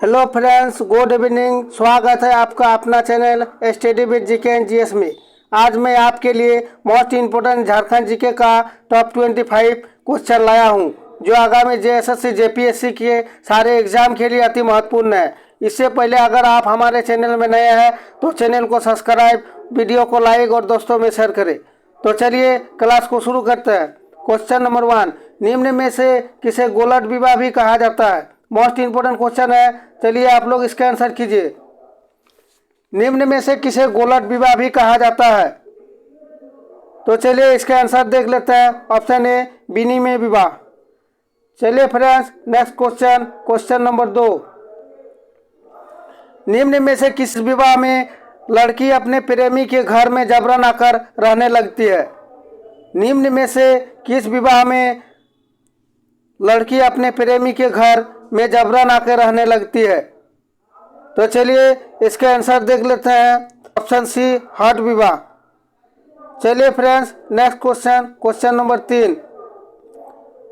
Hello friends, good evening. स्वागत है आपका अपना channel study with GK and GS में। आज मैं आपके लिए मोस्ट इम्पोर्टेंट झारखंड जीके का टॉप 25 क्वेश्चन लाया हूं, जो आगामी जेएसएससी जेपीएससी के सारे एग्जाम के लिए अति महत्वपूर्ण है। इससे पहले अगर आप हमारे चैनल में नए हैं तो चैनल को सब्सक्राइब, वीडियो को लाइक और दोस्तों में शेयर करें। तो चलिए क्लास को शुरू करते हैं। क्वेश्चन नंबर 1, निम्न में से किसे गोलट विवाह भी कहा जाता है? मोस्ट इंपोर्टेंट क्वेश्चन है। चलिए आप लोग इसका आंसर कीजिए। निम्न में से किसे गोलट विवाह भी कहा जाता है? तो चलिए इसका आंसर देख लेते हैं। ऑप्शन ए, विनिमय विवाह। चलिए friends, next question, question number 2, निम्न में से किस विवाह में लड़की अपने प्रेमी के घर में जबरन आकर रहने लगती है? निम्न में से किस विवाह में लड़की अपने प्रेमी के घर में जबरन आकर रहने लगती है? तो चलिए इसका आंसर देख लेते हैं। ऑप्शन सी, हठ विवाह। चलिए friends, next question, question number 3,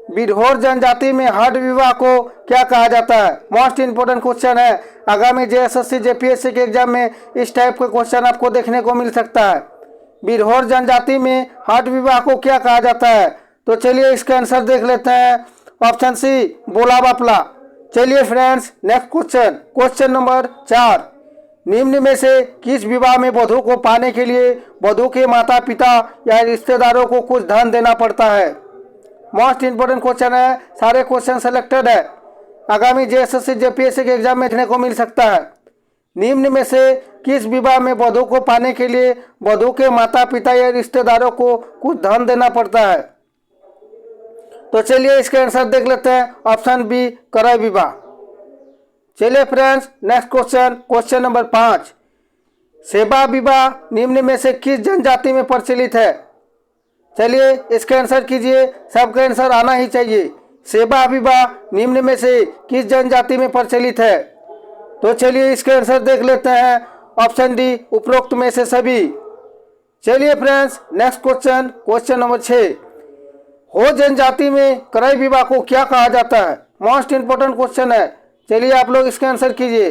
Birhor जनजाति में हठ विवाह को क्या कहा जाता है? मोस्ट इंपोर्टेंट क्वेश्चन है। आगामी जेएसएससी जेपीएससी के एग्जाम में इस टाइप के क्वेश्चन आपको देखने को मिल सकता है। बिरहोर जनजाति में हठ विवाह को क्या कहा जाता है? तो चलिए इसका आंसर देख लेते हैं। ऑप्शन सी, बोला बापला। चलिए friends, next question, question number 4, निम्न में से किस विवाह में वधू को पाने के लिए वधू के माता पिता या रिश्तेदारों को कुछ धन देना पड़ता है? मोस्ट इंपोर्टेंट क्वेश्चन है। सारे क्वेश्चन सेलेक्टेड है, आगामी जेएसएससी जेपीएससी के एग्जाम में देखने को मिल सकता है। निम्न में से किस विवाह में वधू को पाने के लिए वधू के माता पिता या रिश्तेदारों को कुछ धन देना पड़ता है? तो चलिए इसका आंसर देख लेते हैं। ऑप्शन बी, क्रय विवाह। चलिए friends, next question, question number 5, सेवा विवाह निम्न में से किस जनजाति में प्रचलित है? चलिए इसका आंसर कीजिए। सबका आंसर आना ही चाहिए। सेवा विवाह निम्न में से किस जनजाति में प्रचलित है? तो चलिए इसका आंसर देख लेते हैं। ऑप्शन डी, उपरोक्त में से सभी। चलिए friends, next question, question number 6, हो जनजाति में क्रय विवाह को क्या कहा जाता है? मोस्ट इंपोर्टेंट क्वेश्चन है। चलिए आप लोग इसका आंसर कीजिए।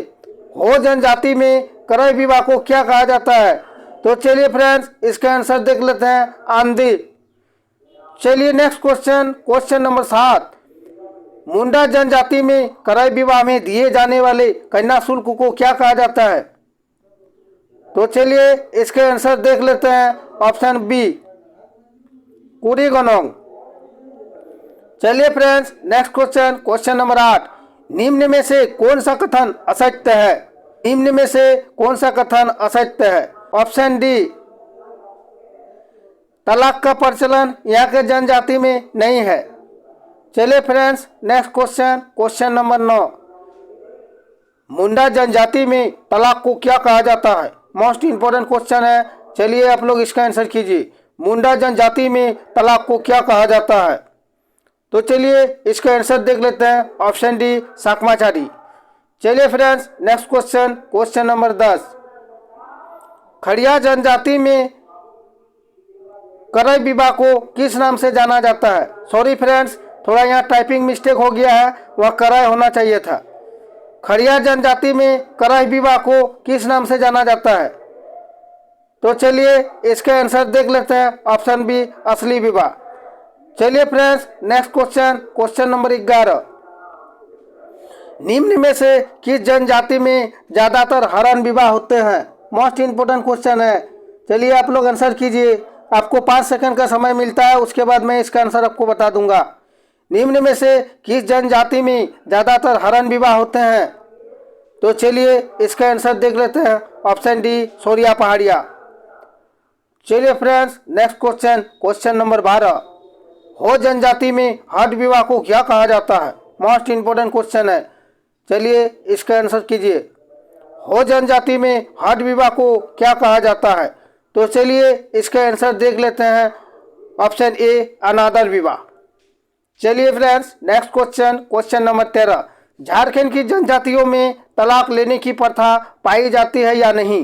हो जनजाति में क्रय विवाह को क्या कहा जाता है? तो चलिए फ्रेंड्स, इसका आंसर देख लेते हैं। आंधी। चलिए नेक्स्ट क्वेश्चन, क्वेश्चन नंबर 7, मुंडा जनजाति में क्रय विवाह में दिए जाने वाले कन्या शुल्क को क्या कहा जाता है? तो चलिए इसका आंसर देख लेते हैं। ऑप्शन बी, कुरीगनोंग। चलिए friends, next question, question number 8, निम्न में से कौन सा कथन असत्य है? निम्न में से कौन सा कथन असत्य है? ऑप्शन डी, तलाक का प्रचलन यहाँ के जनजाति में नहीं है। चलिए friends, next question, question number 9, मुंडा जनजाति में तलाक को क्या कहा जाता है? मोस्ट इंपोर्टेंट क्वेश्चन है। चलिए आप लोग इसका आंसर कीजिए। मुंडा जनजाति में तलाक को क्या कहा जाता है? तो चलिए इसका आंसर देख लेते हैं। ऑप्शन डी, साकमाचारी। चलिए friends, next question, question number 10, Kharia जनजाति में क्रय विवाह को किस नाम से जाना जाता है? सॉरी फ्रेंड्स, थोड़ा यहाँ टाइपिंग मिस्टेक हो गया है, वह क्रय होना चाहिए था। खड़िया जनजाति में क्रय विवाह को किस नाम से जाना जाता है? तो चलिए इसका आंसर देख लेते हैं। ऑप्शन बी, असली विवाह। चलिए friends, next question, question number 11, निम्न में से किस जनजाति में ज्यादातर हरण विवाह होते हैं? मोस्ट इंपोर्टेंट क्वेश्चन है। चलिए आप लोग आंसर कीजिए। आपको 5 सेकंड का समय मिलता है, उसके बाद मैं इसका आंसर आपको बता दूंगा। निम्न में से किस जनजाति में ज्यादातर हरण विवाह होते हैं? तो चलिए इसका आंसर देख लेते हैं। ऑप्शन डी, सोरिया पहाड़िया। चलिए friends, next question, question number 12, हो जनजाति में हठ विवाह को क्या कहा जाता है? मोस्ट इंपोर्टेंट क्वेश्चन है। चलिए इसका आंसर कीजिए। हो जनजाति में हठ विवाह को क्या कहा जाता है? तो चलिए इसका आंसर देख लेते हैं। ऑप्शन ए, अनादर विवाह। चलिए friends, next question, question number 13, Jharkhand की जनजातियों में तलाक लेने की प्रथा पाई जाती है या नहीं?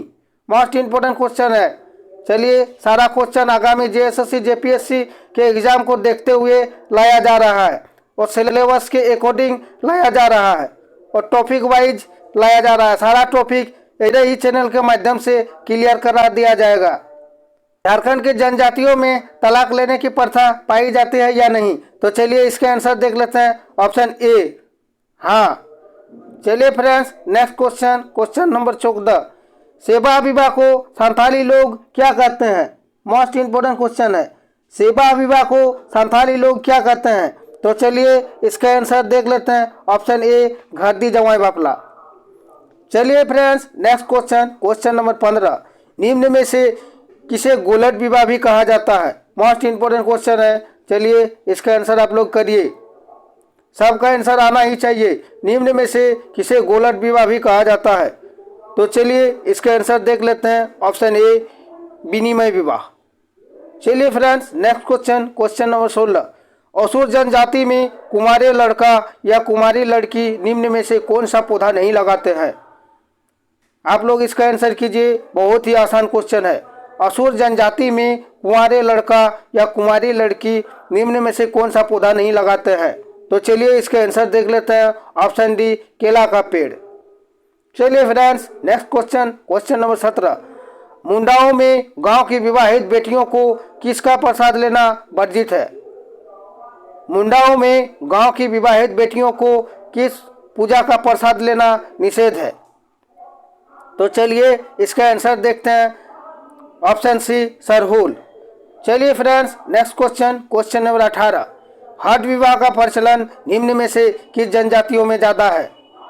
मोस्ट इंपोर्टेंट क्वेश्चन है। चलिए सारा क्वेश्चन आगामी जेएसएससी जेपीएससी के एग्जाम को देखते हुए लाया जा रहा है और सिलेबस के अकॉर्डिंग लाया जा रहा है। और टॉपिक वाइज लाया जा रहा है। सारा टॉपिक इधर ही चैनल के माध्यम से क्लियर करा दिया जाएगा। झारखंड के जनजातियों में तलाक लेने की प्रथा पाई जाती है या नहीं? तो चलिए इसके आंसर देख लेते हैं। ऑप्शन ए हाँ। चलिए friends, next question, question number 14। सेवा विवाह को संथाली लोग क्या कहते हैं? मोस्ट इंपोर्टेंट क्वेश्चन है। सेवा विवाह को संथाली लोग क्या कहते हैं? तो चलिए इसका आंसर देख लेते हैं। ऑप्शन ए घरदी जवाई बापला। चलिए friends, next question, question number 15। निम्न में से किसे गोलट विवाह भी कहा जाता है? मोस्ट इंपोर्टेंट क्वेश्चन है। चलिए इसका आंसर आप लोग करिए, सबका आंसर आना ही चाहिए। निम्न में से किसे गोलट विवाह भी कहा जाता है? तो चलिए इसका आंसर देख लेते हैं। ऑप्शन ए विनिमय विवाह। चलिए friends, next question, question number 16। असुर जनजाति में कुमारी लड़का या कुमारी लड़की निम्न में से कौन सा पौधा नहीं लगाते हैं? आप लोग इसका आंसर कीजिए, बहुत ही आसान क्वेश्चन है। असुर जनजाति में कुंवारे लड़का या कुमारी लड़की निम्न में से कौन सा पौधा नहीं लगाते हैं? तो चलिए इसका आंसर देख लेते हैं। ऑप्शन डी केला का पेड़। चलिए friends, next question, question number 17। मुंडाओं में गांव की विवाहित बेटियों को किसका प्रसाद लेना वर्जित है? मुंडाओं में गांव की विवाहित बेटियों को किस पूजा का प्रसाद लेना निषेध है? तो चलिए इसका आंसर देखते हैं। Option C Sarhul. चलिए friends, next question, question number 18। हठ विवाह का प्रचलन निम्न में से किस जनजातियों में ज़्यादा है?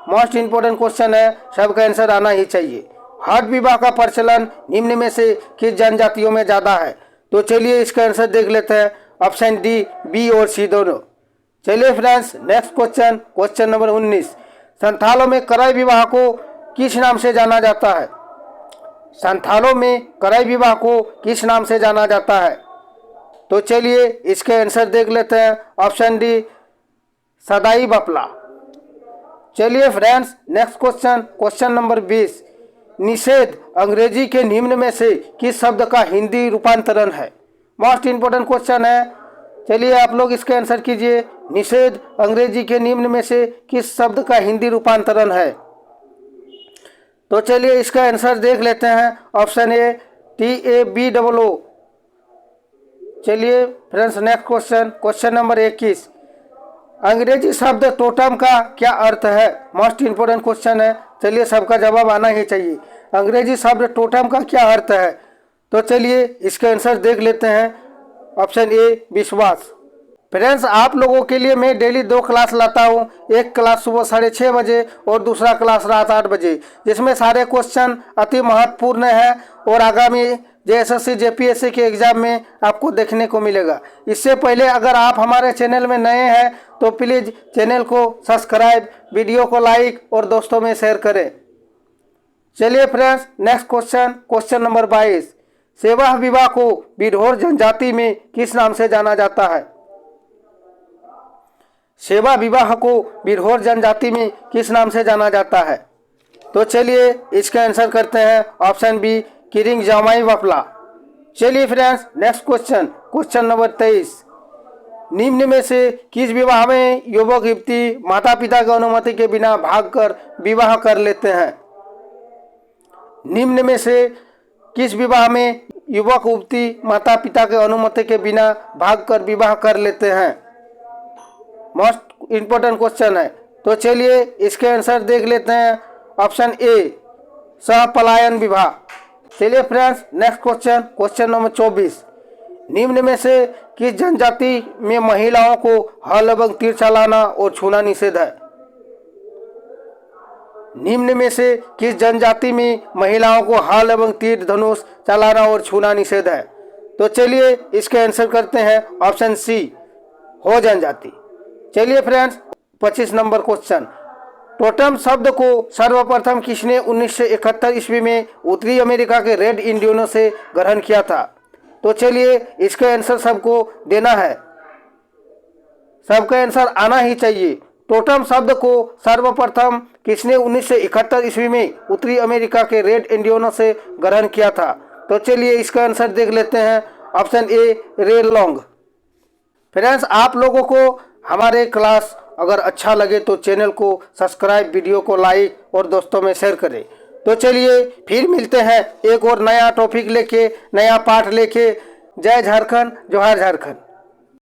मोस्ट इंपोर्टेंट क्वेश्चन है, सबका आंसर आना ही चाहिए। हठ विवाह का प्रचलन निम्न में से किस जनजातियों में ज़्यादा है? तो चलिए इसका आंसर देख लेते हैं। ऑप्शन डी बी और सी दोनों। चलिए friends, next question, question number 19। संथालों में करई विवाह को किस नाम से जाना जाता है? संथालों में करई विवाह को किस नाम से जाना जाता है? तो चलिए इसके आंसर देख लेते हैं। ऑप्शन डी सदाई बपला। चलिए friends, next question, question number 20। निषेध अंग्रेजी के निम्न में से किस शब्द का हिंदी रूपांतरण है? मोस्ट इंपोर्टेंट क्वेश्चन है। चलिए आप लोग इसके आंसर कीजिए। निषेध अंग्रेजी के निम्न में से किस शब्द का हिंदी रूपांतरण है? तो चलिए इसका आंसर देख लेते हैं। Option A TABOO। चलिए friends, next question, question number 21। अंग्रेजी शब्द टोटम का क्या अर्थ है? मोस्ट इंपोर्टेंट क्वेश्चन है। चलिए सबका जवाब आना ही चाहिए। अंग्रेजी शब्द टोटम का क्या अर्थ है? तो चलिए इसका आंसर देख लेते हैं। ऑप्शन ए विश्वास। फ्रेंड्स, आप लोगों के लिए मैं डेली 2 क्लास लाता हूं। एक क्लास सुबह 6:30 बजे और दूसरा क्लास रात 8 बजे, जिसमें सारे क्वेश्चन अति महत्वपूर्ण है और आगामी JSSC JPSC के एग्ज़ाम में आपको देखने को मिलेगा। इससे पहले अगर आप हमारे चैनल में नए हैं तो प्लीज़ चैनल को सब्सक्राइब, वीडियो को लाइक और दोस्तों में शेयर करें। चलिए friends, next question, question number 22। सेवा विवाह को बिरहोर जनजाति में किस नाम से जाना जाता है? सेवा विवाह को बिरहोर जनजाति में किस नाम से जाना जाता है? तो चलिए इसका आंसर करते हैं। ऑप्शन बी किरिंग जमाई वफला। चलिए friends, next question, question number 23। निम्न में से किस विवाह में युवक युवती माता पिता की अनुमति के बिना भागकर विवाह कर लेते हैं? निम्न में से किस विवाह में युवक युवती माता पिता के अनुमति के बिना भागकर विवाह कर लेते हैं? मोस्ट इंपोर्टेंट क्वेश्चन है। तो चलिए इसके आंसर देख लेते हैं। ऑप्शन ए सहपलायन विवाह। चलिए friends, next question, question number 24। निम्न में से किस जनजाति में महिलाओं को हल एवं तीर चलाना और छूना निषेध है? निम्न में से किस जनजाति में महिलाओं को हल एवं तीर धनुष चलाना और छूना निषेध है? तो चलिए इसके आंसर करते हैं। ऑप्शन सी हो जनजाति। चलिए फ्रेंड्स, 25 नंबर क्वेश्चन। टोटम शब्द को सर्वप्रथम किसने 1971 ईस्वी में उत्तरी अमेरिका के रेड इंडियनों से ग्रहण किया था? तो चलिए इसका आंसर सबको देना है, सबका आंसर आना ही चाहिए। टोटम शब्द को सर्वप्रथम किसने 1971 ईस्वी में उत्तरी अमेरिका के रेड इंडियनों से ग्रहण किया था? तो चलिए इसका आंसर देख लेते हैं। ऑप्शन ए रे लॉन्ग। फ्रेंड्स, आप लोगों को हमारे क्लास अगर अच्छा लगे तो चैनल को सब्सक्राइब, वीडियो को लाइक और दोस्तों में शेयर करें। तो चलिए फिर मिलते हैं एक और नया टॉपिक लेके, नया पाठ लेके। जय झारखंड, जोहार झारखंड।